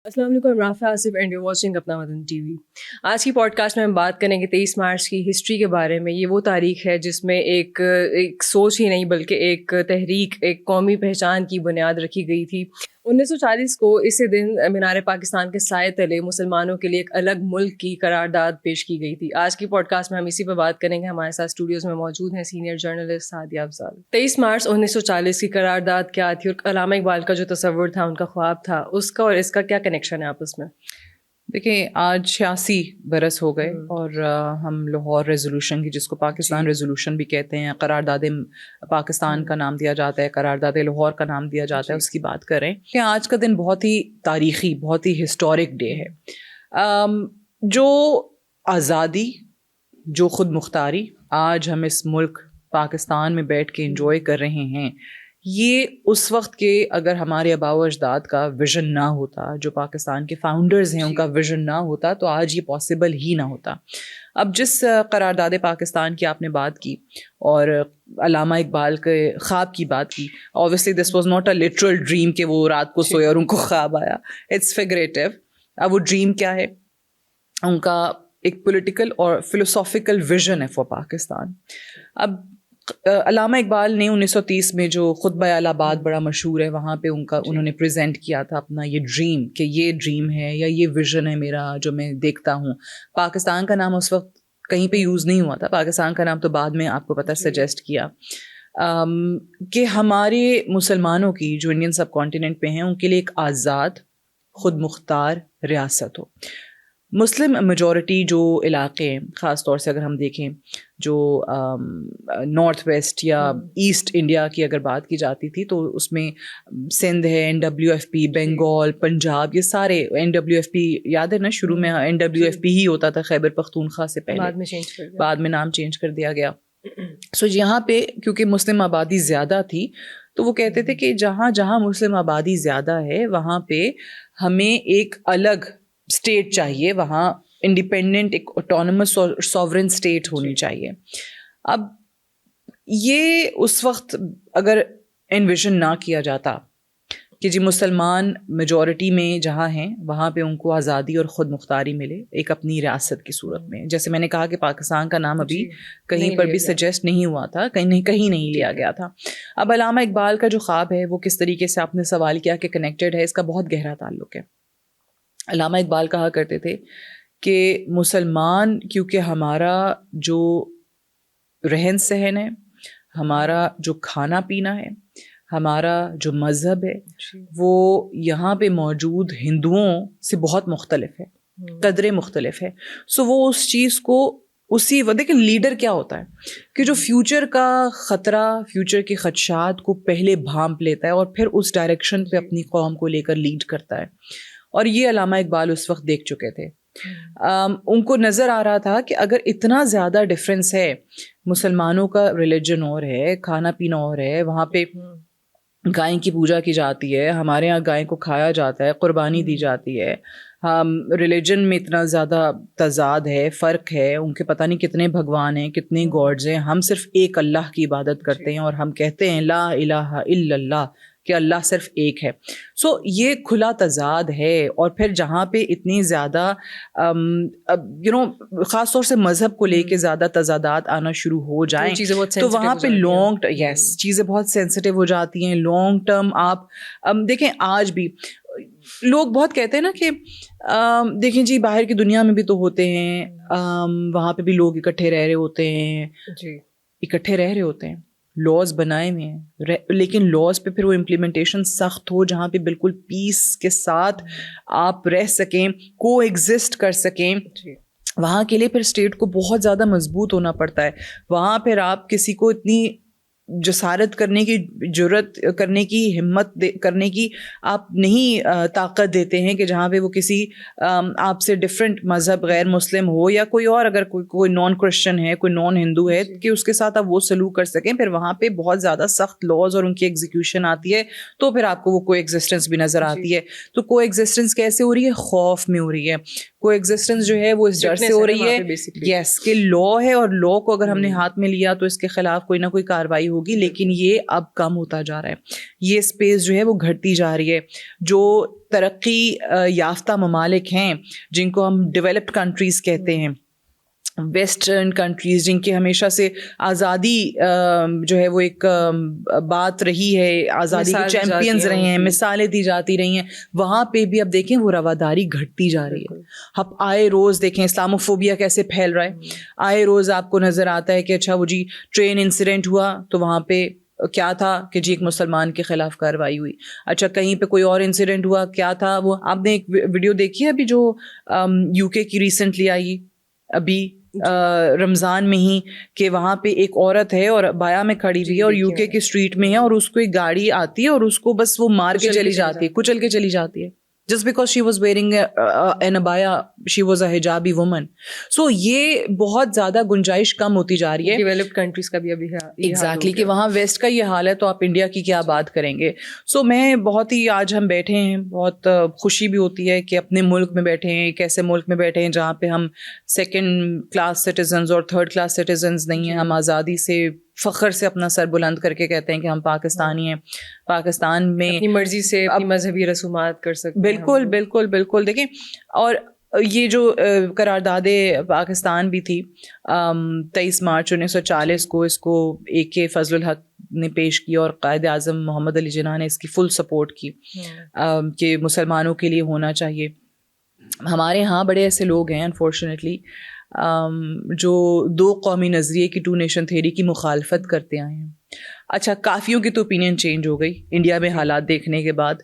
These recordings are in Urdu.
السلام علیکم، I'm Rafay Asif and you watching اپنا وطن ٹی وی۔ آج کی پوڈ کاسٹ میں ہم بات کریں گے 23 مارچ کی ہسٹری کے بارے میں۔ یہ وہ تاریخ ہے جس میں ایک سوچ ہی نہیں بلکہ ایک تحریک، ایک قومی پہچان کی بنیاد رکھی گئی تھی۔ 1940 کو اسی دن مینار پاکستان کے سائے تلے مسلمانوں کے لیے ایک الگ ملک کی قرارداد پیش کی گئی تھی۔ آج کی پوڈ کاسٹ میں ہم اسی پہ بات کریں گے۔ ہمارے ساتھ اسٹوڈیوز میں موجود ہیں سینئر جرنلسٹ سعدیہ افضل۔ 23 مارچ 1940 کی قرارداد کیا تھی اور علامہ اقبال کا جو تصور تھا، ان کا خواب تھا، اس کا اور اس کا کیا کنیکشن ہے آپس میں؟ دیکھیں، آج 86 برس ہو گئے اور ہم لاہور ریزولوشن کی، جس کو پاکستان ریزولوشن بھی کہتے ہیں، قرارداد پاکستان کا نام دیا جاتا ہے، قرارداد لاہور کا نام دیا جاتا ہے، اس کی بات کریں کہ آج کا دن بہت ہی تاریخی، بہت ہی ہسٹورک ڈے ہے۔ جو آزادی، جو خود مختاری آج ہم اس ملک پاکستان میں بیٹھ کے انجوائے کر رہے ہیں، یہ اس وقت کے اگر ہمارے آباء و اجداد کا ویژن نہ ہوتا، جو پاکستان کے فاؤنڈرز ہیں ان کا ویژن نہ ہوتا، تو آج یہ پاسبل ہی نہ ہوتا۔ اب جس قرارداد پاکستان کی آپ نے بات کی اور علامہ اقبال کے خواب کی بات کی، obviously this was not a literal dream کہ وہ رات کو سوئے اور ان کو خواب آیا، it's figurative۔ اب وہ ڈریم کیا ہے؟ ان کا ایک پولیٹیکل اور فلسافیکل ویژن ہے فار پاکستان۔ اب علامہ اقبال نے 1930 میں جو خطبہ الہ آباد بڑا مشہور ہے، وہاں پہ انہوں نے پریزنٹ کیا تھا اپنا یہ ڈریم، کہ یہ ڈریم ہے یا یہ ویژن ہے میرا جو میں دیکھتا ہوں۔ پاکستان کا نام اس وقت کہیں پہ یوز نہیں ہوا تھا، پاکستان کا نام تو بعد میں آپ کو پتہ سجیسٹ کیا کہ ہمارے مسلمانوں کی جو انڈین سب کانٹیننٹ پہ ہیں، ان کے لیے ایک آزاد خود مختار ریاست ہو۔ مسلم میجورٹی جو علاقے ہیں، خاص طور سے اگر ہم دیکھیں جو نارتھ ویسٹ یا ایسٹ انڈیا کی اگر بات کی جاتی تھی، تو اس میں سندھ ہے، NWFP، بنگال، پنجاب، یہ سارے NWFP یاد ہے نا، شروع میں NWFP ہی ہوتا تھا خیبر پختونخوا سے پہلے، بعد میں نام چینج کر دیا گیا۔ سو یہاں پہ کیونکہ مسلم آبادی زیادہ تھی، تو وہ کہتے تھے کہ جہاں جہاں مسلم آبادی زیادہ ہے وہاں پہ ہمیں ایک الگ اسٹیٹ چاہیے، وہاں انڈیپینڈنٹ ایک آٹونومس اور سوورن اسٹیٹ ہونی چاہیے۔ اب یہ اس وقت اگر انویژن نہ کیا جاتا کہ جی مسلمان میجورٹی میں جہاں ہیں وہاں پہ ان کو آزادی اور خود مختاری ملے ایک اپنی ریاست کی صورت میں، جیسے میں نے کہا کہ پاکستان کا نام ابھی کہیں پر بھی سجیسٹ نہیں ہوا تھا، کہیں نہیں لیا گیا تھا۔ اب علامہ اقبال کا جو خواب ہے وہ کس طریقے سے، آپ نے سوال کیا کہ کنیکٹڈ ہے، اس کا بہت گہرا تعلق ہے۔ علامہ اقبال کہا کرتے تھے کہ مسلمان کیونکہ ہمارا جو رہن سہن ہے، ہمارا جو کھانا پینا ہے، ہمارا جو مذہب ہے، وہ یہاں پہ موجود ہندوؤں سے بہت مختلف ہے، قدرے مختلف ہے۔ سو وہ اس چیز کو اسی دیکھیں لیڈر کیا ہوتا ہے کہ جو فیوچر کا خطرہ، فیوچر کے خدشات کو پہلے بھانپ لیتا ہے اور پھر اس ڈائریکشن پہ اپنی قوم کو لے کر لیڈ کرتا ہے، اور یہ علامہ اقبال اس وقت دیکھ چکے تھے۔ ان کو نظر آ رہا تھا کہ اگر اتنا زیادہ ڈفرینس ہے، مسلمانوں کا ریلیجن اور ہے، کھانا پینا اور ہے، وہاں پہ گائے کی پوجا کی جاتی ہے، ہمارے یہاں گائے کو کھایا جاتا ہے، قربانی دی جاتی ہے، ریلیجن میں اتنا زیادہ تضاد ہے، فرق ہے، ان کے پتہ نہیں کتنے بھگوان ہیں، کتنے گاڈز ہیں، ہم صرف ایک اللہ کی عبادت کرتے ہیں اور ہم کہتے ہیں لا الہ الا اللہ، کہ اللہ صرف ایک ہے۔ سو یہ کھلا تضاد ہے، اور پھر جہاں پہ اتنی زیادہ خاص طور سے مذہب کو لے کے زیادہ تضادات آنا شروع ہو جائیں تو وہاں پہ لانگ چیزیں بہت سینسٹیو ہو جاتی ہیں۔ لانگ ٹرم آپ دیکھیں، آج بھی لوگ بہت کہتے ہیں نا کہ دیکھیں جی باہر کی دنیا میں بھی تو ہوتے ہیں، وہاں پہ بھی لوگ اکٹھے رہ رہے ہوتے ہیں، لاز بنائے ہوئے ہیں، لیکن لاز پہ پھر وہ امپلیمنٹیشن سخت ہو، جہاں پہ بالکل پیس کے ساتھ آپ رہ سکیں، کو ایگزسٹ کر سکیں، وہاں کے لیے پھر اسٹیٹ کو بہت زیادہ مضبوط ہونا پڑتا ہے۔ وہاں پھر آپ کسی کو اتنی جسارت کرنے کی، جرت کرنے کی، ہمت کرنے کی آپ نہیں طاقت دیتے ہیں کہ جہاں پہ وہ کسی آپ سے ڈفرینٹ مذہب، غیر مسلم ہو یا کوئی اور، اگر کوئی نان کرسچن ہے، کوئی نان ہندو ہے، کہ اس کے ساتھ آپ وہ سلوک کر سکیں۔ پھر وہاں پہ بہت زیادہ سخت لاز اور ان کی ایگزیکیوشن آتی ہے، تو پھر آپ کو وہ کو ایگزسٹنس بھی نظر آتی ہے۔ تو کو ایگزسٹنس کیسے ہو رہی ہے؟ خوف میں ہو رہی ہے۔ کو ایگزسٹنس جو ہے وہ اس ڈر سے ہو رہی ہے یس کہ لا ہے، اور لا کو اگر ہم نے ہاتھ میں لیا تو اس کے خلاف کوئی نہ کوئی کارروائی ہوگی, لیکن یہ اب کم ہوتا جا رہا ہے. یہ اسپیس جو ہے وہ گھٹتی جا رہی ہے. جو ترقی یافتہ ممالک ہیں جن کو ہم ڈیولپڈ کنٹریز کہتے ہیں, ویسٹرن کنٹریز جن کی ہمیشہ سے آزادی جو ہے وہ ایک بات رہی ہے, آزادی کے چیمپئنز رہے ہیں, مثالیں دی جاتی رہی ہیں, وہاں پہ بھی اب دیکھیں وہ رواداری گھٹتی جا رہی ہے. اب آئے روز دیکھیں اسلاموفوبیا کیسے پھیل رہا ہے, آئے روز آپ کو نظر آتا ہے کہ اچھا وہ جی ٹرین انسیڈنٹ ہوا تو وہاں پہ کیا تھا کہ جی ایک مسلمان کے خلاف کارروائی ہوئی. اچھا کہیں پہ کوئی اور انسیڈنٹ ہوا, کیا تھا وہ, آپ نے ایک ویڈیو دیکھی ہے ابھی جو یو کے کی ریسنٹلی آئی ابھی رمضان میں ہی, کہ وہاں پہ ایک عورت ہے اور بایا میں کھڑی ہوئی ہے اور یو کے اسٹریٹ میں ہے, اور اس کو ایک گاڑی آتی ہے اور اس کو بس وہ مار کے چلی جاتی ہے, کچل کے چلی جاتی ہے, just because she was wearing an abaya, she was a hijabi woman. So یہ بہت زیادہ گنجائش کم ہوتی جا رہی ہے ڈیولپڈ کنٹریز کا بھی ابھی ایگزیکٹلی, کہ وہاں ویسٹ کا یہ حال ہے تو آپ انڈیا کی کیا بات کریں گے. سو میں بہت ہی, آج ہم بیٹھے ہیں, بہت خوشی بھی ہوتی ہے کہ اپنے ملک میں بیٹھے ہیں, ایک ایسے ملک میں بیٹھے ہیں جہاں پہ ہم سیکنڈ کلاس سٹیزنز اور تھرڈ کلاس سٹیزنز نہیں ہیں. ہم آزادی سے فخر سے اپنا سر بلند کر کے کہتے ہیں کہ ہم پاکستانی ہیں. پاکستان میں اپنی مرضی سے اپنی مذہبی رسومات کر سکتے ہیں. بالکل بالکل بالکل. دیکھیں, اور یہ جو قرارداد پاکستان بھی تھی 23 مارچ 1940 کو, اس کو AK فضل الحق نے پیش کی اور قائد اعظم محمد علی جناح نے اس کی فل سپورٹ کی کہ مسلمانوں کے لیے ہونا چاہیے. ہمارے ہاں بڑے ایسے لوگ ہیں انفارچونیٹلی جو دو قومی نظریے کی, ٹو نیشن تھیوری کی مخالفت کرتے آئے ہیں. اچھا کافیوں کی تو اوپینین چینج ہو گئی انڈیا میں حالات دیکھنے کے بعد,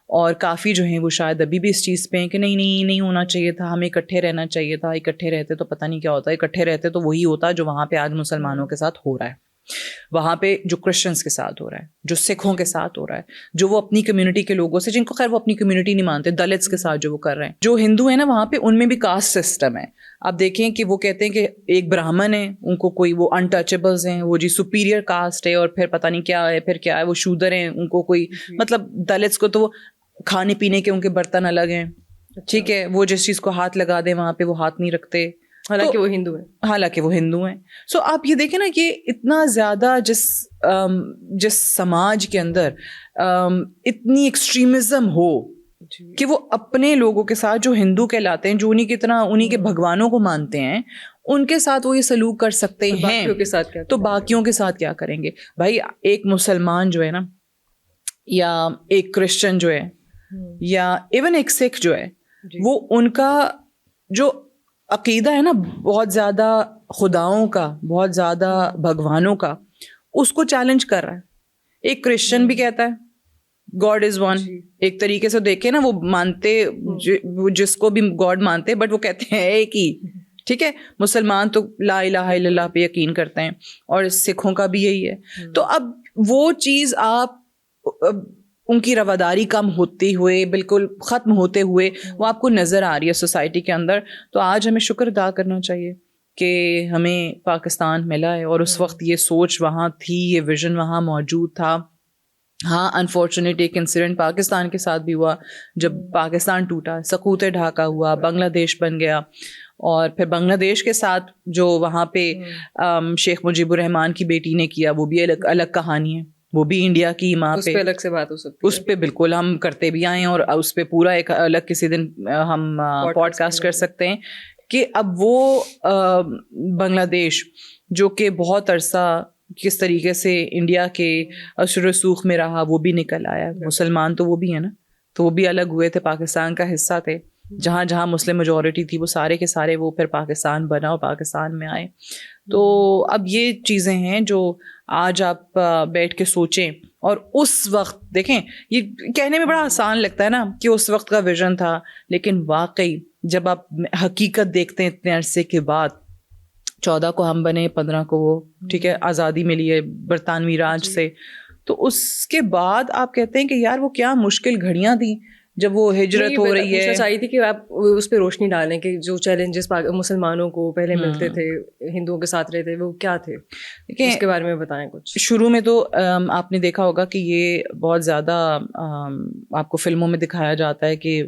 اور کافی جو ہیں وہ شاید ابھی بھی اس چیز پہ ہیں کہ نہیں ہونا چاہیے تھا, ہمیں اکٹھے رہنا چاہیے تھا. اکٹھے رہتے تو پتہ نہیں کیا ہوتا, اکٹھے رہتے تو وہی ہوتا جو وہاں پہ آج مسلمانوں کے ساتھ ہو رہا ہے, وہاں پہ جو کرسچنس کے ساتھ ہو رہا ہے, جو سکھوں کے ساتھ ہو رہا ہے, جو وہ اپنی کمیونٹی کے لوگوں سے, جن کو خیر وہ اپنی کمیونٹی نہیں مانتے, دلتس کے ساتھ جو وہ کر رہے ہیں. جو ہندو ہیں نا وہاں پہ ان میں بھی کاسٹ سسٹم ہے. آپ دیکھیں کہ وہ کہتے ہیں کہ ایک برہمن ہے, ان کو کوئی وہ انٹچیبلز ہیں, وہ جی سپیریئر کاسٹ ہے, اور پھر پتہ نہیں کیا ہے, پھر کیا ہے, وہ شودر ہیں, ان کو کوئی مطلب دلتس کو تو کھانے پینے کے ان کے برتن الگ ہیں, ٹھیک ہے, وہ جس چیز کو ہاتھ لگا دیں وہاں پہ وہ ہاتھ نہیں رکھتے, حالانکہ وہ ہندو ہیں. سو آپ یہ دیکھیں نا کہ اتنا زیادہ جس سماج کے اندر اتنی ایکسٹریمزم ہو کہ وہ اپنے لوگوں کے ساتھ جو ہندو کہلاتے ہیں, جو انہیں کے بھگوانوں کو مانتے ہیں, ان کے ساتھ وہ یہ سلوک کر سکتے ہیں, تو باقیوں کے ساتھ کیا کریں گے بھائی. ایک مسلمان جو ہے نا, یا ایک کرسچن جو ہے, یا ایون ایک سکھ جو ہے, وہ ان کا جو عقیدہ ہے نا بہت زیادہ خداؤں کا, بہت زیادہ بھگوانوں کا, اس کو چیلنج کر رہا ہے. ایک کرسچن بھی کہتا ہے گاڈ از ون, ایک طریقے سے دیکھیں نا وہ مانتے, جس کو بھی گاڈ مانتے, بٹ وہ کہتے ہیں ایک ہی, ٹھیک ہے. مسلمان تو لا الہ الا اللہ پہ یقین کرتے ہیں, اور سکھوں کا بھی یہی ہے. تو اب وہ چیز آپ ان کی رواداری کم ہوتے ہوئے, بالکل ختم ہوتے ہوئے وہ آپ کو نظر آ رہی ہے سوسائٹی کے اندر. تو آج ہمیں شکر ادا کرنا چاہیے کہ ہمیں پاکستان ملا ہے, اور اس وقت یہ سوچ وہاں تھی, یہ ویژن وہاں موجود تھا. ہاں انفارچونیٹ ایک انسیڈنٹ پاکستان کے ساتھ بھی ہوا جب پاکستان ٹوٹا, سقوط ڈھاکہ ہوا, بنگلہ دیش بن گیا, اور پھر بنگلہ دیش کے ساتھ جو وہاں پہ شیخ مجیب الرحمان کی بیٹی نے کیا وہ بھی الگ کہانی ہے, وہ بھی انڈیا کی ماں پہ الگ سے بات ہو سکتی ہے, اس پہ بالکل ہم کرتے بھی آئے ہیں, اور اس پہ پورا ایک الگ کسی دن ہم پوڈ کاسٹ کر سکتے ہیں کہ اب وہ بنگلہ دیش جو کہ بہت عرصہ کس طریقے سے انڈیا کے اثر و رسوخ میں رہا, وہ بھی نکل آیا. مسلمان تو وہ بھی ہیں نا, تو وہ بھی الگ ہوئے تھے, پاکستان کا حصہ تھے. جہاں جہاں مسلم میجورٹی تھی وہ سارے کے سارے وہ پھر پاکستان بنا اور پاکستان میں آئے. تو اب یہ چیزیں ہیں جو آج آپ بیٹھ کے سوچیں, اور اس وقت دیکھیں, یہ کہنے میں بڑا آسان لگتا ہے نا کہ اس وقت کا ویژن تھا, لیکن واقعی جب آپ حقیقت دیکھتے ہیں اتنے عرصے کے بعد, 14 کو ہم بنے, 15 کو وہ, ٹھیک ہے, آزادی ملی ہے برطانوی راج سے, تو اس کے بعد آپ کہتے ہیں کہ یار وہ کیا مشکل گھڑیاں تھیں جب وہ ہجرت ہو رہی ہے. چاہیے تھی کہ آپ اس پہ روشنی ڈالیں کہ جو چیلنجز مسلمانوں کو پہلے ملتے تھے ہندوؤں کے ساتھ رہتے وہ کیا تھے, اس کے بارے میں بتائیں کچھ. شروع میں تو آپ نے دیکھا ہوگا کہ یہ بہت زیادہ آپ کو فلموں میں دکھایا جاتا ہے کہ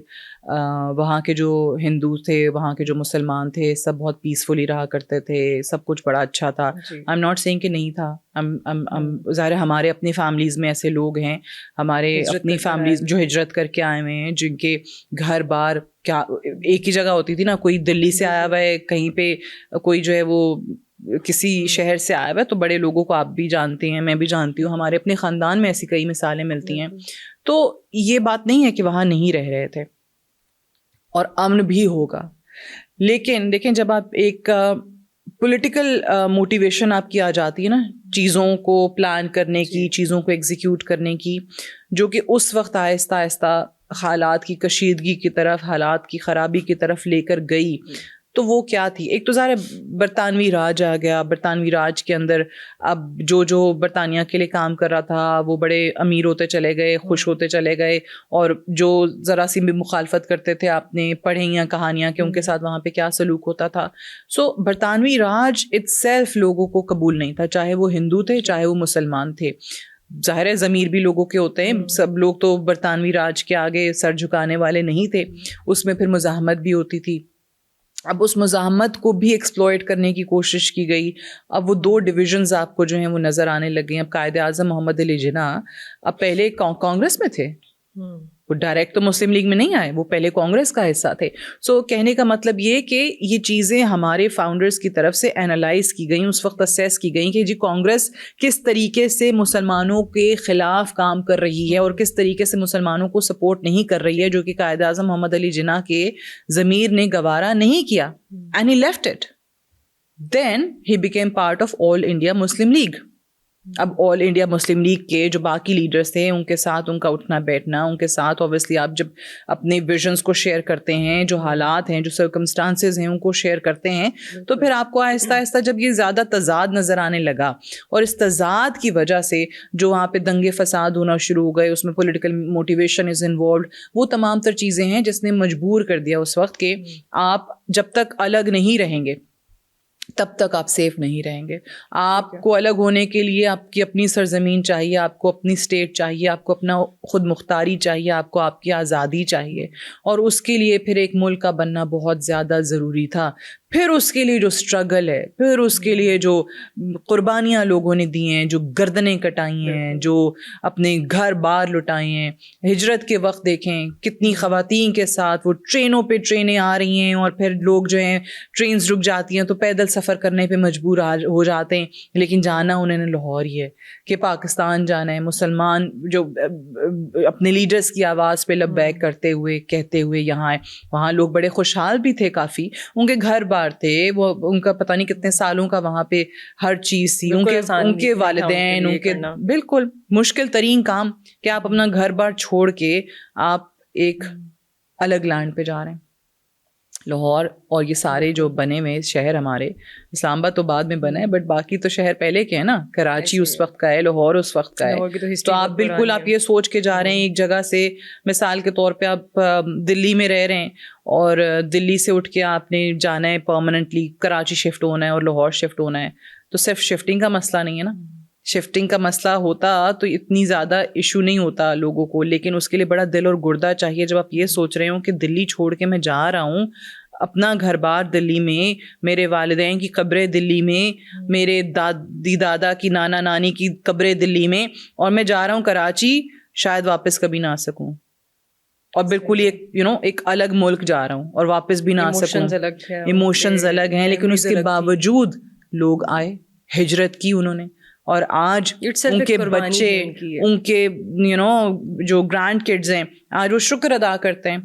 وہاں کے جو ہندو تھے, وہاں کے جو مسلمان تھے, سب بہت پیسفلی رہا کرتے تھے, سب کچھ بڑا اچھا تھا. آئی ایم ناٹ سیئنگ کہ نہیں تھا. ظاہر ہمارے اپنی فیملیز میں ایسے لوگ ہیں, ہمارے اپنی فیملیز جو ہجرت کر کے آئے ہوئے ہیں, جن کے گھر بار کیا ایک ہی جگہ ہوتی تھی نا. کوئی دلی سے آیا ہوا ہے کہیں پہ, کوئی جو ہے وہ کسی شہر سے آیا ہوا ہے, تو بڑے لوگوں کو آپ بھی جانتے ہیں, میں بھی جانتی ہوں, ہمارے اپنے خاندان میں ایسی کئی مثالیں ملتی ہیں. تو یہ بات نہیں ہے کہ وہاں نہیں رہ رہے تھے, اور امن بھی ہوگا. لیکن دیکھیں, جب آپ ایک پولیٹیکل موٹیویشن آپ کی آ جاتی ہے نا, چیزوں کو پلان کرنے کی, چیزوں کو ایگزیکیوٹ کرنے کی, جو کہ اس وقت آہستہ آہستہ حالات کی کشیدگی کی طرف, حالات کی خرابی کی طرف لے کر گئی, تو وہ کیا تھی. ایک تو ظاہر برطانوی راج آ گیا. برطانوی راج کے اندر اب جو برطانیہ کے لیے کام کر رہا تھا وہ بڑے امیر ہوتے چلے گئے, خوش ہوتے چلے گئے, اور جو ذرا سی بھی مخالفت کرتے تھے, آپ نے پڑھیں یا کہانیاں کہ ان کے ساتھ وہاں پہ کیا سلوک ہوتا تھا. سو برطانوی راج اٹ سیلف لوگوں کو قبول نہیں تھا, چاہے وہ ہندو تھے چاہے وہ مسلمان تھے. ظاہر ہے ضمیر بھی لوگوں کے ہوتے ہیں, سب لوگ تو برطانوی راج کے آگے سر جھکانے والے نہیں تھے. اس میں پھر مزاحمت بھی ہوتی تھی. اب اس مزاحمت کو بھی ایکسپلوئٹ کرنے کی کوشش کی گئی. اب وہ دو ڈویژنز آپ کو جو ہیں وہ نظر آنے لگ گئے. اب قائد اعظم محمد علی جناح اب پہلے کانگریس میں تھے, وہ ڈائریکٹ تو مسلم لیگ میں نہیں آئے, وہ پہلے کانگریس کا حصہ تھے. سو کہنے کا مطلب یہ کہ یہ چیزیں ہمارے فاؤنڈرز کی طرف سے اینالائز کی گئیں, اس وقت اسیس کی گئیں کہ جی کانگریس کس طریقے سے مسلمانوں کے خلاف کام کر رہی ہے اور کس طریقے سے مسلمانوں کو سپورٹ نہیں کر رہی ہے, جو کہ قائد اعظم محمد علی جناح کے ضمیر نے گوارا نہیں کیا. And he left it. Then he became part of All India Muslim League. اب آل انڈیا مسلم لیگ کے جو باقی لیڈرز تھے, ان کے ساتھ ان کا اٹھنا بیٹھنا, ان کے ساتھ اوبیسلی آپ جب اپنے ویژنس کو شیئر کرتے ہیں, جو حالات ہیں, جو سرکمسٹانسز ہیں, ان کو شیئر کرتے ہیں, تو پھر آپ کو آہستہ آہستہ جب یہ زیادہ تضاد نظر آنے لگا, اور اس تضاد کی وجہ سے جو وہاں پہ دنگے فساد ہونا شروع ہو گئے, اس میں پولیٹیکل موٹیویشن از انوالوڈ, وہ تمام تر چیزیں ہیں جس نے مجبور کر دیا اس وقت کہ آپ جب تک الگ نہیں رہیں گے تب تک آپ سیف نہیں رہیں گے. آپ کو الگ ہونے کے لیے آپ کی اپنی سرزمین چاہیے, آپ کو اپنی اسٹیٹ چاہیے, آپ کو اپنا خود مختاری چاہیے, آپ کو آپ کی آزادی چاہیے, اور اس کے لیے پھر ایک ملک کا بننا بہت زیادہ ضروری تھا. پھر اس کے لیے جو اسٹرگل ہے, پھر اس کے لیے جو قربانیاں لوگوں نے دی ہیں, جو گردنیں کٹائی ہیں, جو اپنے گھر بار لٹائے ہیں. ہجرت کے وقت دیکھیں کتنی خواتین کے ساتھ وہ ٹرینوں پہ ٹرینیں آ رہی ہیں, اور پھر لوگ جو ہیں ٹرینز رک جاتی ہیں تو پیدل سفر کرنے پہ مجبور ہو جاتے ہیں, لیکن جانا انہوں نے لاہور ہی ہے کہ پاکستان جانا ہے. مسلمان جو اپنے لیڈرز کی آواز پہ لبیک کرتے ہوئے کہتے ہوئے یہاں ہے, وہاں لوگ بڑے خوشحال بھی تھے کافی, ان کے گھر بار تھے, وہ ان کا پتہ نہیں کتنے سالوں کا وہاں پہ ہر چیز تھی, ان کے والدین, ان کے بالکل مشکل ترین کام کہ آپ اپنا گھر بار چھوڑ کے آپ ایک الگ لینڈ پہ جا رہے ہیں. لاہور اور یہ سارے جو بنے ہوئے شہر ہمارے, اسلام آباد تو بعد میں بنا ہے, بٹ باقی تو شہر پہلے کے ہیں نا. کراچی اس وقت کا ہے, لاہور اس وقت کا ہے. تو آپ بالکل آپ یہ سوچ کے جا رہے ہیں ایک جگہ سے, مثال کے طور پہ آپ دلی میں رہ رہے ہیں, اور دلی سے اٹھ کے آپ نے جانا ہے پرماننٹلی کراچی شفٹ ہونا ہے اور لاہور شفٹ ہونا ہے. تو صرف شفٹنگ کا مسئلہ نہیں ہے نا. شفٹنگ کا مسئلہ ہوتا تو اتنی زیادہ ایشو نہیں ہوتا لوگوں کو, لیکن اس کے لیے بڑا دل اور گردہ چاہیے. جب آپ یہ سوچ رہے ہوں کہ دلی چھوڑ کے میں جا رہا ہوں, اپنا گھر بار دلی میں, میرے والدین کی قبریں دلی میں, میرے دادی دادا کی نانا نانی کی قبریں دلی میں, اور میں جا رہا ہوں کراچی, شاید واپس کبھی نہ آ سکوں, اور بالکل ایک الگ ملک جا رہا ہوں اور واپس بھی نہ آ سکوں. ایموشنز الگ ہیں, لیکن اس کے باوجود لوگ آئے, ہجرت کی انہوں نے, اور آج ان کے بچے, ان کے جو گرینڈ کڈز ہیں, آج وہ شکر ادا کرتے ہیں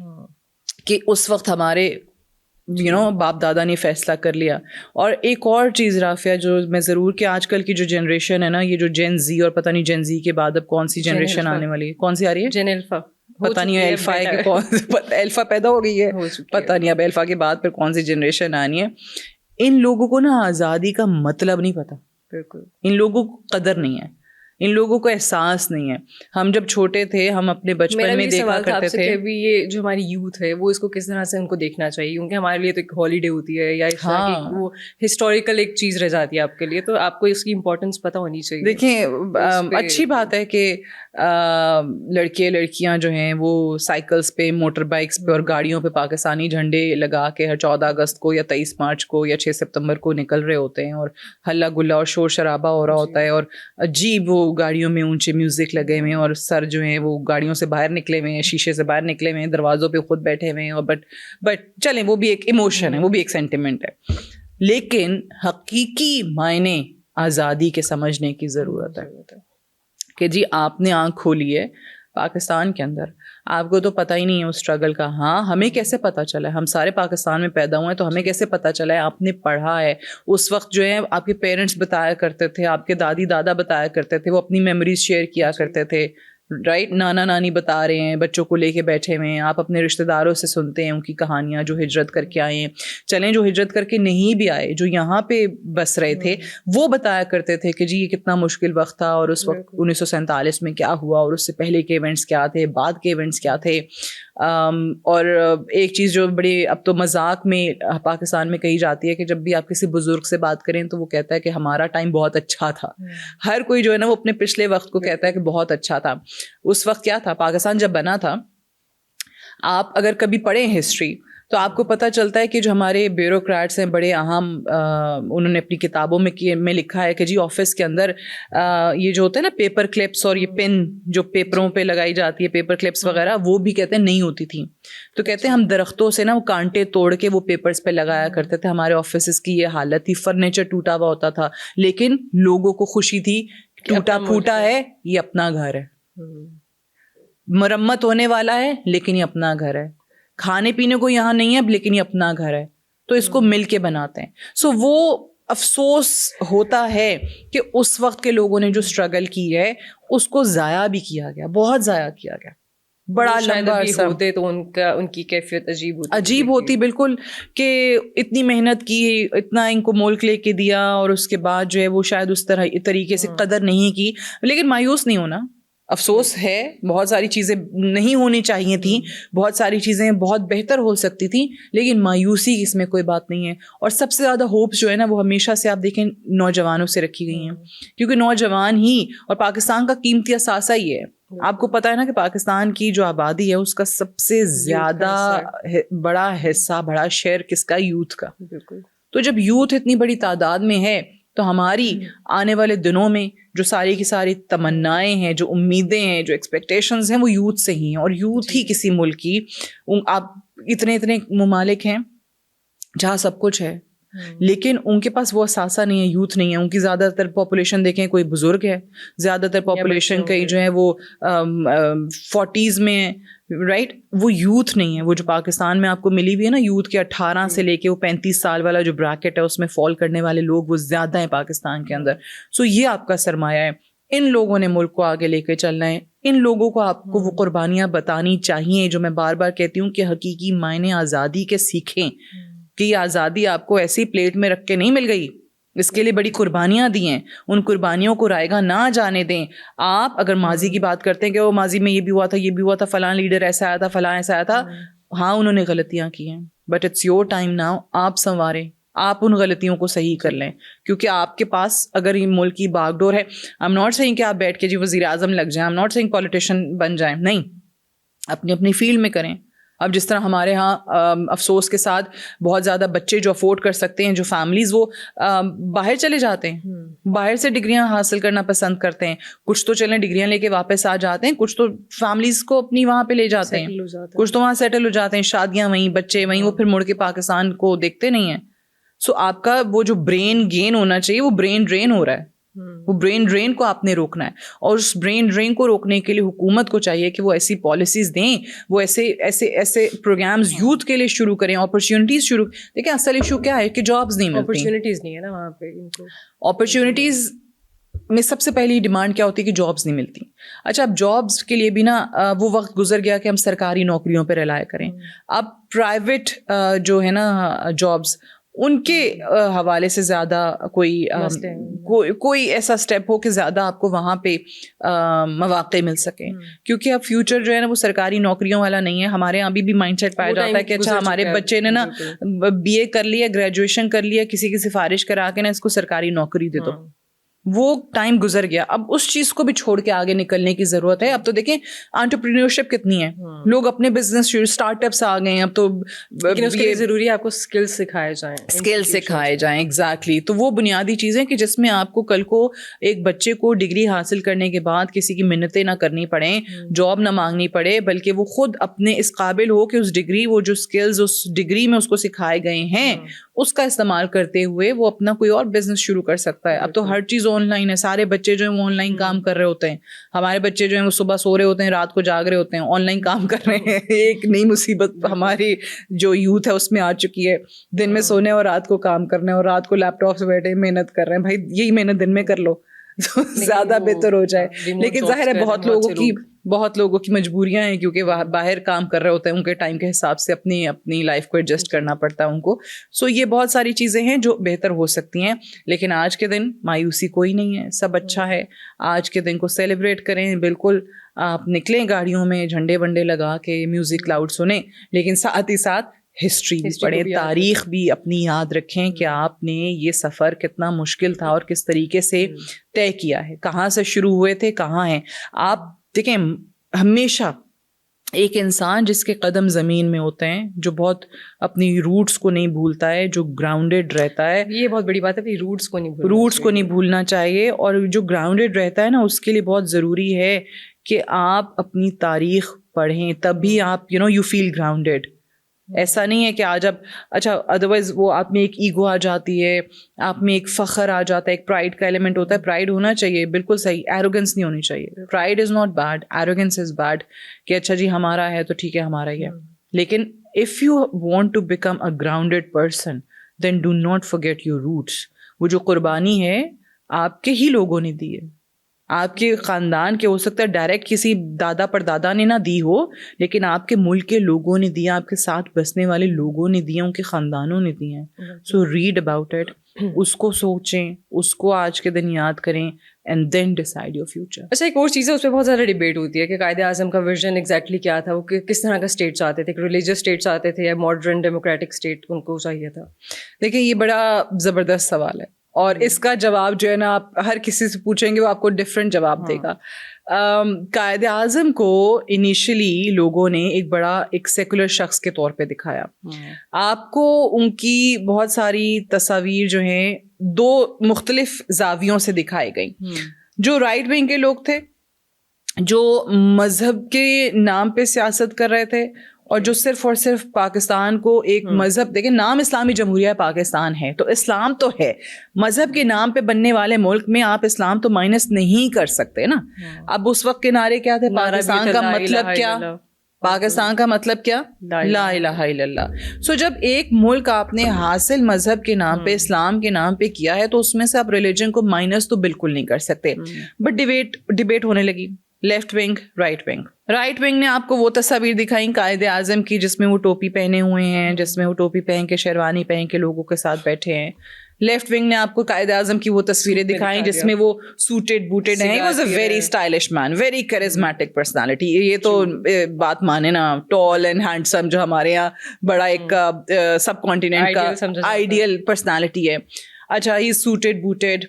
کہ اس وقت ہمارے باپ دادا نے فیصلہ کر لیا. اور ایک اور چیز رافیہ جو میں ضرور, کہ آج کل کی جو جنریشن ہے نا, یہ جو جین زی, اور پتہ نہیں جین زی کے بعد اب کون سی جنریشن آنے والی ہے, کون سی آ رہی ہے, جین الفا, پتہ نہیں الفا ہے کہ کون, الفا پیدا ہو گئی ہے, پتہ نہیں اب الفا کے بعد پھر کون سی جنریشن آنی ہے. ان لوگوں کو نا آزادی کا مطلب نہیں پتا, بالکل ان لوگوں کو قدر نہیں ہے. ان لوگوں کو احساس نہیں ہے. ہم جب چھوٹے تھے ہم اپنے بچپن میں دیکھا کرتے تھے. ابھی یہ جو ہماری یوتھ ہے وہ اس کو کس طرح سے ان کو دیکھنا چاہیے, کیونکہ ہمارے لیے تو ایک ہالیڈے ہوتی ہے یا اس طرح کی وہ ہسٹوریکل ایک چیز رہ جاتی ہے آپ کے لیے, تو آپ کو اس کی امپورٹینس پتہ ہونی چاہیے. دیکھیں اچھی بات ہے کہ لڑکے لڑکیاں جو ہیں وہ سائیکلس پہ, موٹر بائکس پہ اور گاڑیوں پہ پاکستانی جھنڈے لگا کے ہر 14 اگست کو یا 23 مارچ کو یا 6 ستمبر کو نکل رہے ہوتے ہیں, اور ہلہ گلا اور شور شرابہ ہو رہا ہوتا ہے, اور عجیب وہ گاڑیوں میں اونچے میوزک لگے ہوئے ہیں, اور سر جو ہیں وہ گاڑیوں سے باہر نکلے ہوئے ہیں, شیشے سے باہر نکلے ہوئے ہیں, دروازوں پہ خود بیٹھے ہوئے ہیں. اور بٹ چلیں وہ بھی ایک ایموشن ہے, وہ بھی ایک سینٹیمنٹ ہے, لیکن حقیقی معنی آزادی کے سمجھنے کی ضرورت ہے. کہ جی آپ نے آنکھ کھولی ہے پاکستان کے اندر, آپ کو تو پتہ ہی نہیں ہے اس اسٹرگل کا. ہاں ہمیں کیسے پتہ چلا ہے, ہم سارے پاکستان میں پیدا ہوئے ہیں تو ہمیں کیسے پتہ چلا ہے, آپ نے پڑھا ہے. اس وقت جو ہے آپ کے پیرنٹس بتایا کرتے تھے, آپ کے دادی دادا بتایا کرتے تھے, وہ اپنی میموریز شیئر کیا کرتے تھے, رائٹ. نانا نانی بتا رہے ہیں, بچوں کو لے کے بیٹھے ہوئے ہیں, آپ اپنے رشتہ داروں سے سنتے ہیں ان کی کہانیاں جو ہجرت کر کے آئے ہیں. چلیں جو ہجرت کر کے نہیں بھی آئے, جو یہاں پہ بس رہے تھے, وہ بتایا کرتے تھے کہ جی یہ کتنا مشکل وقت تھا, اور اس وقت 1947 میں کیا ہوا, اور اس سے پہلے کے ایونٹس کیا تھے, بعد کے ایونٹس کیا تھے. اور ایک چیز جو بڑی اب تو مذاق میں پاکستان میں کہی جاتی ہے کہ جب بھی آپ کسی بزرگ سے بات کریں تو وہ کہتا ہے کہ ہمارا ٹائم بہت اچھا تھا. ہر کوئی جو ہے نا وہ اپنے پچھلے وقت کو کہتا ہے کہ بہت اچھا تھا. اس وقت کیا تھا, پاکستان جب بنا تھا, آپ اگر کبھی پڑھیں ہسٹری تو آپ کو پتہ چلتا ہے کہ جو ہمارے بیوروکریٹس ہیں بڑے اہم, انہوں نے اپنی کتابوں میں لکھا ہے کہ جی آفس کے اندر یہ جو ہوتا ہے نا پیپر کلپس اور یہ پن جو پیپروں پہ لگائی جاتی ہے, پیپر کلپس وغیرہ, وہ بھی کہتے ہیں نہیں ہوتی تھیں. تو کہتے ہیں ہم درختوں سے نا وہ کانٹے توڑ کے وہ پیپرز پہ لگایا کرتے تھے. ہمارے آفیسز کی یہ حالت تھی, فرنیچر ٹوٹا ہوا ہوتا تھا, لیکن لوگوں کو خوشی تھی, ٹوٹا پھوٹا ہے یہ اپنا گھر ہے, مرمت ہونے والا ہے لیکن یہ اپنا گھر ہے, کھانے پینے کو یہاں نہیں ہے لیکن یہ اپنا گھر ہے, تو اس کو مل کے بناتے ہیں. سو وہ افسوس ہوتا ہے کہ اس وقت کے لوگوں نے جو اسٹرگل کی ہے اس کو ضائع بھی کیا گیا, بہت ضائع کیا گیا. بڑا لمبا عرصہ ہوتے تو ان کی کیفیت عجیب ہوتی بالکل, کہ اتنی محنت کی, اتنا ان کو ملک لے کے دیا, اور اس کے بعد جو ہے وہ شاید اس طریقے سے قدر نہیں کی. لیکن مایوس نہیں ہونا, افسوس ہے, بہت ساری چیزیں نہیں ہونی چاہیے تھیں, بہت ساری چیزیں بہت بہتر ہو سکتی تھیں, لیکن مایوسی اس میں کوئی بات نہیں ہے. اور سب سے زیادہ ہوپس جو ہے نا وہ ہمیشہ سے آپ دیکھیں نوجوانوں سے رکھی گئی ہیں, کیونکہ نوجوان ہی اور پاکستان کا قیمتی اثاثہ ہی ہے. آپ کو پتا ہے نا کہ پاکستان کی جو آبادی ہے اس کا سب سے زیادہ بڑا حصہ, بڑا شیئر کس کا, یوتھ کا. تو جب یوتھ اتنی بڑی تعداد میں ہے تو ہماری آنے والے دنوں میں جو ساری کی ساری تمنائیں ہیں, جو امیدیں ہیں, جو ایکسپیکٹیشنز ہیں, وہ یوتھ سے ہی ہیں. اور یوتھ ہی کسی ملک کی, آپ اتنے ممالک ہیں جہاں سب کچھ ہے لیکن ان کے پاس وہ اثاثہ نہیں ہے, یوتھ نہیں ہے. ان کی زیادہ تر پاپولیشن دیکھیں کوئی بزرگ ہے, زیادہ تر پاپولیشن کئی جو ہے وہ 40s میں ہے, رائٹ. وہ یوتھ نہیں ہے. وہ جو پاکستان میں آپ کو ملی ہوئی ہے نا یوتھ کے 18 سے لے کے وہ 35 سال والا جو بریکٹ ہے اس میں فال کرنے والے لوگ وہ زیادہ ہیں پاکستان کے اندر. سو یہ آپ کا سرمایہ ہے. ان لوگوں نے ملک کو آگے لے کے چلنا ہے. ان لوگوں کو آپ کو وہ قربانیاں بتانی چاہیے جو میں بار بار کہتی ہوں کہ حقیقی معنی آزادی کے سیکھیں, کہ یہ آزادی آپ کو ایسی پلیٹ میں رکھ کے نہیں مل گئی, اس کے لیے بڑی قربانیاں دی ہیں. ان قربانیوں کو رائے گاہ نہ جانے دیں. آپ اگر ماضی کی بات کرتے ہیں کہ وہ ماضی میں یہ بھی ہوا تھا, یہ بھی ہوا تھا, فلاں لیڈر ایسا آیا تھا, فلاں ایسا آیا تھا, ہاں انہوں نے غلطیاں کی ہیں, but it's your time now. آپ سنواریں, آپ ان غلطیوں کو صحیح کر لیں, کیونکہ آپ کے پاس اگر یہ ملک کی باغ ڈور ہے. آئی ایم ناٹ سیئنگ کہ آپ بیٹھ کے جی وزیر اعظم لگ جائیں, I am not seeing politician بن جائیں, نہیں, اپنی اپنی فیلڈ میں کریں. اب جس طرح ہمارے ہاں افسوس کے ساتھ بہت زیادہ بچے جو افورڈ کر سکتے ہیں, جو فیملیز, وہ باہر چلے جاتے ہیں, باہر سے ڈگریاں حاصل کرنا پسند کرتے ہیں. کچھ تو چلیں ڈگریاں لے کے واپس آ جاتے ہیں, کچھ تو فیملیز کو اپنی وہاں پہ لے جاتے ہیں, کچھ تو وہاں سیٹل ہو جاتے ہیں, شادیاں وہیں, بچے وہیں, وہ پھر مڑ کے پاکستان کو دیکھتے نہیں ہیں. سو آپ کا وہ جو برین گین ہونا چاہیے وہ برین ڈرین ہو رہا ہے. وہ برین ڈرین کو آپ نے روکنا ہے, اور اس برین ڈرین کو روکنے کے لیے حکومت کو چاہیے کہ وہ ایسی پالیسیز دیں, وہ ایسے پروگرامز یوتھ کے لیے شروع کریں, اپرچونیٹیز شروع. دیکھیں اصل ایشو کیا ہے کہ جابز نہیں ملتی, اپرچونیٹیز نہیں ہے نا وہاں پہ. اپرچونیٹیز میں سب سے پہلی ڈیمانڈ کیا ہوتی ہے کہ جابز نہیں ملتی. اچھا, اب جابز کے لیے بھی نا وہ وقت گزر گیا کہ ہم سرکاری نوکریوں پہ ریلائے کریں. اب پرائیویٹ جو ہے نا جابز, ان کے حوالے سے زیادہ کوئی ایسا اسٹیپ ہو کہ زیادہ آپ کو وہاں پہ مواقع مل سکیں. کیونکہ اب فیوچر جو ہے نا وہ سرکاری نوکریوں والا نہیں ہے. ہمارے یہاں بھی مائنڈ سیٹ پایا جاتا ہے کہ اچھا ہمارے بچے نے نا BA کر لیا, گریجویشن کر لیا, کسی کی سفارش کرا کے نا اس کو سرکاری نوکری دے دو. وہ ٹائم گزر گیا. اب اس چیز کو بھی چھوڑ کے آگے نکلنے کی ضرورت ہے. اب تو دیکھیں انٹرپرینیورشپ کتنی ہے, لوگ اپنے بزنس اسٹارٹ اپس آ گئے ہیں. اب تو ضروری ہے آپ کو اسکل سکھائے جائیں. ایگزیکٹلی. تو وہ بنیادی چیزیں کہ جس میں آپ کو کل کو ایک بچے کو ڈگری حاصل کرنے کے بعد کسی کی منتیں نہ کرنی پڑیں, جاب نہ مانگنی پڑے, بلکہ وہ خود اپنے اس قابل ہو کہ اس ڈگری, وہ جو اسکلز اس ڈگری میں اس کو سکھائے گئے ہیں اس کا استعمال کرتے ہوئے وہ اپنا کوئی اور بزنس شروع کر سکتا ہے. اب تو ہر چیز آن لائن ہے. سارے بچے جو ہیں وہ آن لائن کام کر رہے ہوتے ہیں. ہمارے بچے جو ہیں وہ صبح سو رہے ہوتے ہیں, رات کو جاگ رہے ہوتے ہیں, آن لائن کام کر رہے ہیں. ایک نئی مصیبت ہماری جو یوتھ ہے اس میں آ چکی ہے. دن میں سونے اور رات کو کام کرنا ہے, اور رات کو لیپ ٹاپ سے بیٹھے محنت کر رہے ہیں. بھائی یہی محنت دن میں کر لو تو زیادہ بہتر ہو جائے. لیکن ظاہر ہے بہت لوگوں کی مجبوریاں ہیں, کیونکہ باہر کام کر رہے ہوتے ہیں, ان کے ٹائم کے حساب سے اپنی لائف کو ایڈجسٹ کرنا پڑتا ہے ان کو. سو یہ بہت ساری چیزیں ہیں جو بہتر ہو سکتی ہیں. لیکن آج کے دن مایوسی کوئی نہیں ہے, سب اچھا ہے. آج کے دن کو سیلیبریٹ کریں. بالکل آپ نکلیں گاڑیوں میں جھنڈے ونڈے لگا کے, میوزک لاؤڈ سنیں, لیکن ساتھ ہی ساتھ ہسٹری بھی پڑھیں, تاریخ بھی اپنی یاد رکھیں کہ آپ نے یہ سفر کتنا مشکل تھا اور کس طریقے سے طے کیا ہے, کہاں سے شروع ہوئے تھے, کہاں ہیں آپ. دیکھیں ہمیشہ ایک انسان جس کے قدم زمین میں ہوتے ہیں, جو بہت اپنی روٹس کو نہیں بھولتا ہے, جو گراؤنڈیڈ رہتا ہے, یہ بہت بڑی بات ہے, روٹس کو نہیں بھولنا چاہیے. اور جو گراؤنڈیڈ رہتا ہے نا, اس کے لیے بہت ضروری ہے کہ آپ اپنی تاریخ پڑھیں, تبھی آپ یو فیل گراؤنڈیڈ. ایسا نہیں ہے کہ آج اب اچھا ادروائز وہ آپ میں ایک ایگو آ جاتی ہے, آپ میں ایک فخر آ جاتا ہے, ایک پرائڈ کا ایلیمنٹ ہوتا ہے. پرائڈ ہونا چاہیے, بالکل صحیح. ایروگنس نہیں ہونی چاہیے. Pride is not bad, arrogance is bad. کہ اچھا جی ہمارا ہے تو ٹھیک ہے, ہمارا ہی ہے. لیکن if you want to become a grounded person then do not forget your roots. وہ جو قربانی ہے آپ کے ہی لوگوں نے دی ہے, آپ کے خاندان کے, ہو سکتا ہے ڈائریکٹ کسی دادا پر دادا نے نہ دی ہو, لیکن آپ کے ملک کے لوگوں نے دیا, آپ کے ساتھ بسنے والے لوگوں نے دیا, ان کے خاندانوں نے دیے ہیں. سو ریڈ اباؤٹ اٹ, اس کو سوچیں, اس کو آج کے دن یاد کریں, and then decide your future. اچھا ایک اور چیز ہے, اس پہ بہت زیادہ ڈبیٹ ہوتی ہے کہ قائد اعظم کا ویژن ایگزیکٹلی کیا تھا, وہ کس طرح کا اسٹیٹ چاہتے تھے, ریلیجیس اسٹیٹ چاہتے تھے یا ماڈرن ڈیموکریٹک اسٹیٹ ان کو چاہیے تھا. دیکھیں یہ بڑا زبردست سوال ہے, اور اس کا جواب جو ہے نا آپ ہر کسی سے پوچھیں گے وہ آپ کو ڈفرینٹ جواب دے گا. قائد اعظم کو انیشلی لوگوں نے ایک سیکولر شخص کے طور پہ دکھایا. آپ کو ان کی بہت ساری تصاویر جو ہیں دو مختلف زاویوں سے دکھائی گئی. جو رائٹ ونگ کے لوگ تھے, جو مذہب کے نام پہ سیاست کر رہے تھے, اور جو صرف اور صرف پاکستان کو ایک مذہب, دیکھیں نام اسلامی جمہوریہ پاکستان ہے تو اسلام تو ہے, مذہب کے نام پہ بننے والے ملک میں آپ اسلام تو مائنس نہیں کر سکتے نا. اب اس وقت کے نعرے کیا تھے, پاکستان کا مطلب کیا, پاکستان کا مطلب کیا, لا الہ الا اللہ. سو جب ایک ملک آپ نے حاصل مذہب کے نام پہ, اسلام کے نام پہ کیا ہے, تو اس میں سے آپ ریلیجن کو مائنس تو بالکل نہیں کر سکتے. بٹ ڈبیٹ ہونے لگی, left wing right wing. Right wing نے آپ کو وہ تصاویر دکھائیں قائد اعظم کی جس میں وہ ٹوپی پہنے ہوئے ہیں, جس میں وہ ٹوپی پہن کے شیروانی پہن کے لوگوں کے ساتھ بیٹھے ہیں. لیفٹ ونگ نے آپ کو قائد اعظم کی وہ تصویریں دکھائیں جس میں وہ سوٹیڈ بوٹیڈ ہیں. Was a very stylish man, very charismatic personality. یہ تو بات مانے نا, ٹال اینڈ ہینڈسم, جو ہمارے یہاں بڑا ایک سب کانٹیننٹ کا آئیڈیل پرسنالٹی ہے. اچھا ہی سوٹیڈ بوٹیڈ,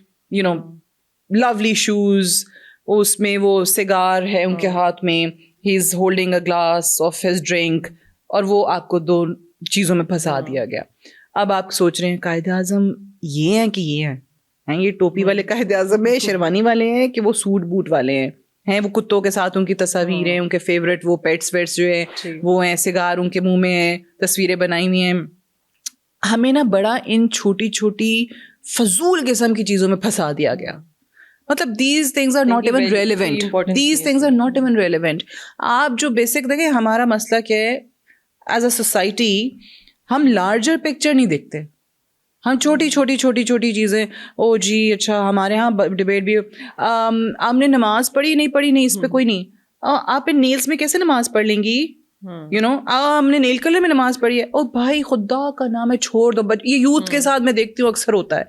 لولی شوز, اس میں وہ سگار ہے ان کے ہاتھ میں, he is holding a glass of his drink, اور وہ آپ کو دو چیزوں میں پھنسا دیا گیا. اب آپ سوچ رہے ہیں قائد اعظم یہ ہیں کہ یہ ہیں, یہ ٹوپی والے قائد اعظم ہیں, شیروانی والے ہیں, کہ وہ سوٹ بوٹ والے ہیں, وہ کتوں کے ساتھ ان کی تصاویر ہیں, ان کے فیوریٹ وہ پیٹس ویٹس جو ہیں وہ ہیں, سگار ان کے منہ میں ہیں, تصویریں بنائی ہوئی ہیں. ہمیں نا بڑا ان چھوٹی چھوٹی فضول قسم کی چیزوں میں پھنسا دیا گیا. مطلب these things are not even relevant. These things are not even relevant. آپ جو بیسک دیکھیں, ہمارا مسئلہ کیا ہے ایز اے سوسائٹی, ہم لارجر پکچر نہیں دیکھتے, ہم چھوٹی چھوٹی چھوٹی چھوٹی چیزیں. او جی اچھا ہمارے یہاں ڈبیٹ بھی, آپ نے نماز پڑھی نہیں, اس پہ کوئی نہیں. آپ ان نیلس میں کیسے نماز پڑھ لیں گی, یو نو ہم نے نیل کلر میں نماز پڑھی ہے, اور بھائی خدا کا نام ہے چھوڑ دو. یہ یوتھ کے ساتھ میں دیکھتی ہوں اکثر ہوتا ہے,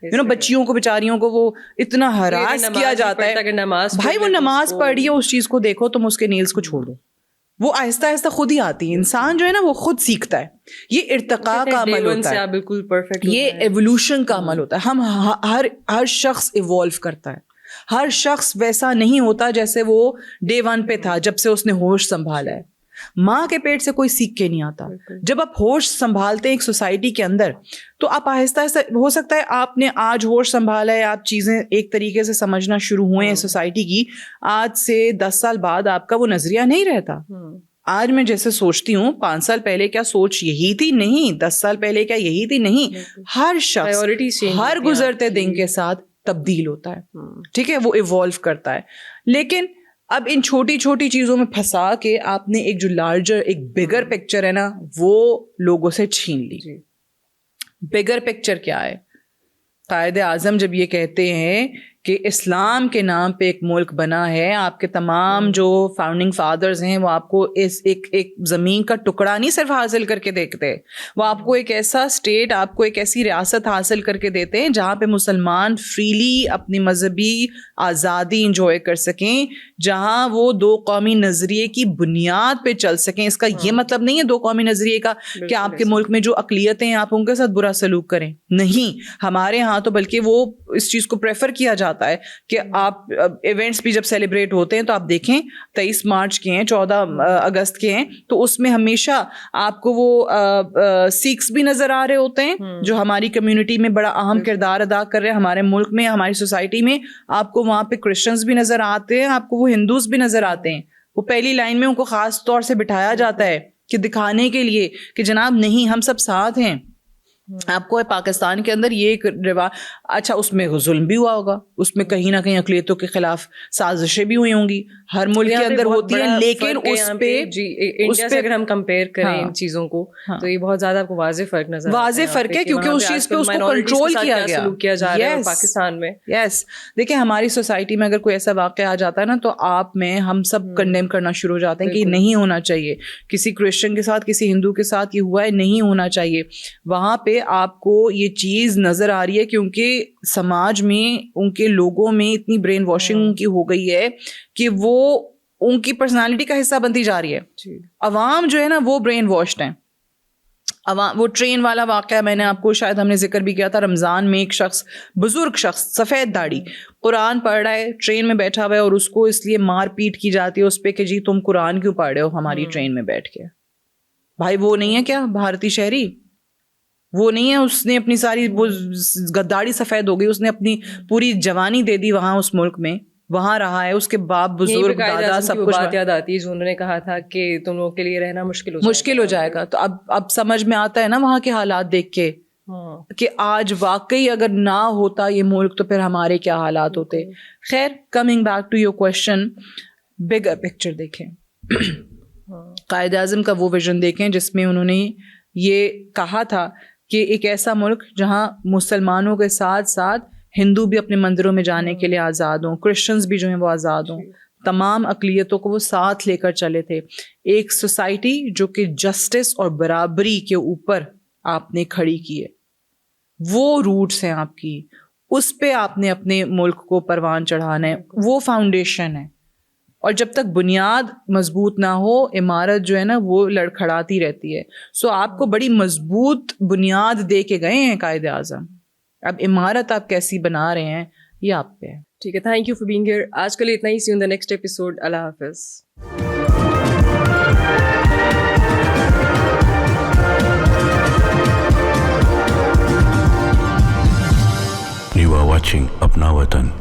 یو نو بچیوں کو بیچاریوں کو وہ اتنا ہراس کیا جاتا ہے. بھائی وہ نماز پڑھ رہی ہے, اس چیز کو دیکھو, تم اس کے نیلز کو چھوڑ دو. وہ آہستہ آہستہ خود ہی آتی ہے. انسان جو ہے نا وہ خود سیکھتا ہے. یہ ارتقاء کا عمل ہوتا ہے, بالکل پرفیکٹ, یہ ایوولوشن کا عمل ہوتا ہے. ہم ہر شخص ایوالو کرتا ہے. ہر شخص ویسا نہیں ہوتا جیسے وہ ڈے 1 پہ تھا, جب سے اس نے ہوش سنبھالا ہے. ماں کے پیٹ سے کوئی سیکھ کے نہیں آتا. جب آپ ہوش سنبھالتے ہیں ایک سوسائٹی کے اندر, تو آپ آہستہ آہستہ, ہو سکتا ہے آپ نے آج ہوش سنبھالا ہے, آپ چیزیں ایک طریقے سے سمجھنا شروع ہوئے ہیں سوسائٹی کی, آج سے 10 سال بعد آپ کا وہ نظریہ نہیں رہتا. آج میں جیسے سوچتی ہوں 5 سال پہلے کیا سوچ یہی تھی, نہیں 10 سال پہلے کیا یہی تھی, نہیں. ہر شخص ہر گزرتے دن کے ساتھ تبدیل ہوتا ہے, ٹھیک ہے, وہ ایوالو کرتا ہے. لیکن اب ان چھوٹی چھوٹی چیزوں میں پھنسا کے آپ نے ایک جو لارجر, ایک بگر پکچر ہے نا, وہ لوگوں سے چھین لی. بگر پکچر کیا ہے؟ قائد اعظم جب یہ کہتے ہیں کہ اسلام کے نام پہ ایک ملک بنا ہے, آپ کے تمام جو فاؤنڈنگ فادرز ہیں وہ آپ کو اس ایک زمین کا ٹکڑا نہیں صرف حاصل کر کے دیتے, وہ آپ کو ایک ایسا اسٹیٹ, آپ کو ایک ایسی ریاست حاصل کر کے دیتے ہیں جہاں پہ مسلمان فریلی اپنی مذہبی آزادی انجوائے کر سکیں, جہاں وہ 2 قومی نظریے کی بنیاد پہ چل سکیں. اس کا یہ مطلب نہیں ہے 2 قومی نظریے کا کہ آپ کے ملک میں جو اقلیتیں ہیں آپ ان کے ساتھ برا سلوک کریں, نہیں. ہمارے ہاں تو بلکہ وہ اس چیز کو پریفر کیا جاتا ہے کہ آپ ایونٹس بھی جب سیلیبریٹ ہوتے ہیں تو آپ دیکھیں 23 مارچ کے ہیں, 14 اگست کے ہیں, تو اس میں ہمیشہ آپ کو وہ سکھس بھی نظر آ رہے ہوتے ہیں جو ہماری کمیونٹی میں بڑا اہم کردار ادا کر رہے ہیں. ہمارے ملک میں, ہماری سوسائٹی میں آپ کو وہاں پہ کرسچنز بھی نظر آتے ہیں, آپ کو وہ ہندوز بھی نظر آتے ہیں. وہ پہلی لائن میں ان کو خاص طور سے بٹھایا جاتا ہے کہ دکھانے کے لیے کہ جناب نہیں, ہم سب ساتھ ہیں. آپ کو پاکستان کے اندر یہ ایک رواج, اچھا اس میں ظلم بھی ہوا ہوگا, اس میں کہیں نہ کہیں اقلیتوں کے خلاف سازشیں بھی ہوئی ہوں گی, ہر ملک کے اندر ہوتی ہیں, لیکن اس پہ انڈیا سے اگر ہم کمپیئر کریں ان چیزوں کو تو یہ بہت زیادہ آپ کو واضح فرق نظر آتا ہے. واضح فرق ہے کیونکہ اس چیز پہ اس کو کنٹرول کیا جا رہا ہے پاکستان میں. یس, دیکھیں ہماری سوسائٹی میں اگر کوئی ایسا واقعہ آ جاتا ہے نا, تو آپ میں ہم سب کنڈیم کرنا شروع ہو جاتے ہیں کہ یہ نہیں ہونا چاہیے, کسی کرسچن کے ساتھ, کسی ہندو کے ساتھ یہ ہوا ہے, نہیں ہونا چاہیے. وہاں پہ آپ کو یہ چیز نظر آ رہی ہے کیونکہ سماج میں ان کے لوگوں میں اتنی برین واشنگ کی ہو گئی ہے کہ وہ ان کی پرسنالٹی کا حصہ بنتی جا رہی ہے. عوام جو ہے نا وہ برین واشڈ ہیں. وہ ٹرین والا واقعہ میں نے آپ کو شاید ہم نے ذکر بھی کیا تھا, رمضان میں ایک شخص, بزرگ شخص, سفید داڑھی, قرآن پڑھ رہا ہے, ٹرین میں بیٹھا ہوا ہے, اور اس کو اس لیے مار پیٹ کی جاتی ہے اس پہ کہ جی تم قرآن کیوں پڑھ رہے ہو ہماری ٹرین میں بیٹھ کے. بھائی وہ نہیں ہے کیا بھارتی شہری؟ وہ نہیں ہے, اس نے اپنی ساری وہ داڑھی سفید ہو گئی, اس نے اپنی پوری جوانی دے دی وہاں اس ملک میں, وہاں رہا ہے, اس کے باپ بزرگ دادا سب کچھ. بات یاد آتی ہے جو انہوں نے کہا تھا کہ تم لوگوں کے لیے رہنا مشکل ہو جائے گا. تو اب سمجھ میں آتا ہے نا وہاں کے حالات دیکھ کے کہ آج واقعی اگر نہ ہوتا یہ ملک تو پھر ہمارے کیا حالات ہوتے. خیر, coming back to your question, bigger picture دیکھیں, قائد اعظم کا وہ ویژن دیکھیں جس میں انہوں نے یہ کہا تھا کہ ایک ایسا ملک جہاں مسلمانوں کے ساتھ ساتھ ہندو بھی اپنے مندروں میں جانے کے لیے آزاد ہوں, کرسچنز بھی جو ہیں وہ آزاد ہوں, تمام اقلیتوں کو وہ ساتھ لے کر چلے تھے. ایک سوسائٹی جو کہ جسٹس اور برابری کے اوپر آپ نے کھڑی کی ہے, وہ روٹس ہیں آپ کی, اس پہ آپ نے اپنے ملک کو پروان چڑھانا ہے, وہ فاؤنڈیشن ہے. اور جب تک بنیاد مضبوط نہ ہو, عمارت جو ہے نا وہ لڑکھڑاتی رہتی ہے. سو آپ کو بڑی مضبوط بنیاد دے کے گئے ہیں قائد اعظم, اب عمارت آپ کیسی بنا رہے ہیں یہ آپ پہ ہے. ٹھیک ہے, thank you for being here. آج کے لیے اتنا ہی. See you in the next episode. اللہ حافظ. You are watching Apna Watan.